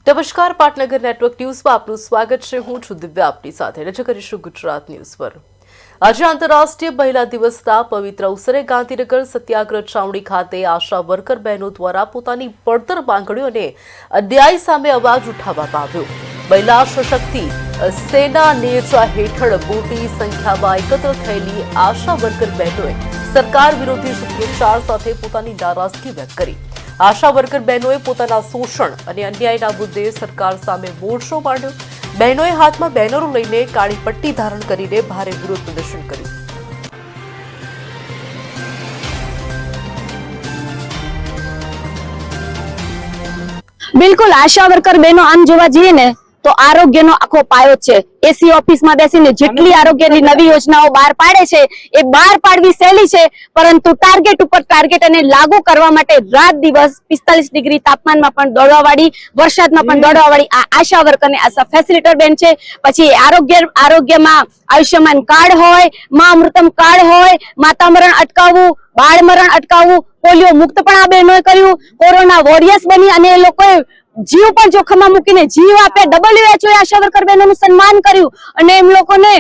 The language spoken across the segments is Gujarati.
નમસ્કાર, પાટનગર નેટવર્ક ન્યૂઝમાં આપનું સ્વાગત છે। હું છું દિવ્યા, આપની સાથે નજર કરીશું ગુજરાત ન્યૂઝ પર। આજે આંતરરાષ્ટ્રીય મહિલા દિવસના પવિત્ર અવસરે ગાંધીનગર સત્યાગ્રહ છાવણી ખાતે આશા વર્કર બહેનો દ્વારા પોતાની પડતર માંગણીઓ અને અન્યાય સામે અવાજ ઉઠાવવામાં આવ્યો। મહિલા સશક્તિ સેના નેજા હેઠળ મોટી સંખ્યામાં એકત્ર થયેલી આશા વર્કર બહેનોએ સરકાર વિરોધી સૂત્રોચ્ચાર સાથે પોતાની નારાજગી વ્યક્ત કરી। આશા વર્કર બહેનોએ પોતાના શોષણ અને અન્યાયના મુદ્દે સરકાર સામે મોરચો માંડ્યો। બહેનોએ હાથમાં બેનરો લઈને કાળી પટ્ટી ધારણ કરીને ભારે વિરોધ પ્રદર્શન કર્યું। બિલકુલ, આશા વર્કર બહેનો આમ જોવા જઈએ ને તો આરોગ્યનો આખો પાયો છે। એસી ઓફિસમાં બેસીને જેટલી આરોગ્યની નવી યોજનાઓ બહાર પાડે છે એ બહાર પાડવી સહેલી છે, પરંતુ ટાર્ગેટ ઉપર ટાર્ગેટ અને લાગુ કરવા માટે રાત દિવસ 45 ડિગ્રી તાપમાનમાં પણ દોડવાવાળી, વરસાદમાં પણ દોડવાવાળી આ આશા વર્કર અને આશા ફેસિલિટર બેન છે। પછી આરોગ્યમાં આયુષ્યમાન કાર્ડ હોય, મા અમૃતમ કાર્ડ હોય, માતા મરણ અટકાવવું, બાળ મરણ અટકાવવું, પોલિયો મુક્ત પણ આ બહેનોએ કર્યું। કોરોના વોરિયર્સ બની અને એ લોકોએ જીવ પણ જોખમમાં મૂકીને જીવ આપે। WHO આશા વર્કર બહેનોનું સન્માન કર્યું અને એમ લોકોને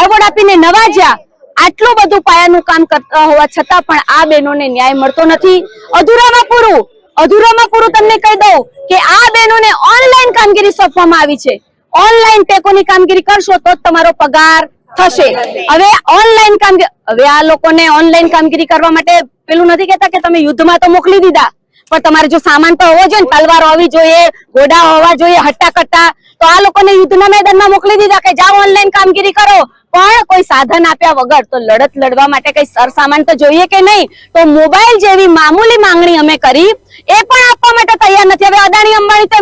એવોર્ડ આપીને નવાજ્યા। આટલું બધું પાયાનું કામ કરતા હોવા છતાં પણ આ બહેનોને ન્યાય મળતો નથી। અધૂરામાં પૂરું તમને કહી દઉં કે આ બહેનોને ઓનલાઈન કામગીરી સોંપવામાં આવી છે। ઓનલાઈન ટેકોની કામગીરી કરશો તો જ તમારો પગાર થશે। હવે આ લોકોને ઓનલાઈન કામગીરી કરવા માટે પેલું નથી કહેતા કે તમે યુદ્ધમાં તો મોકલી દીધા, પણ તમારે જો સામાન તો હોવો જોઈએ ને, તલવાર હોવી જોઈએ, ઘોડા હોવા જોઈએ, હટ્ટા કટ્ટા। તો આ લોકોને યુદ્ધના મેદાનમાં મોકલી દીધા કે જાઓ ઓનલાઈન કામગીરી કરો, પણ કોઈ સાધન આપ્યા વગર। તો લડત લડવા માટે કઈ સરસામાન તો જોઈએ કે નહીં? તો મોબાઈલ જેવી મામૂલી માંગણી અમે કરી, એ પણ આપવા માટે તૈયાર નથી। હવે અદાણી અંબાણી તો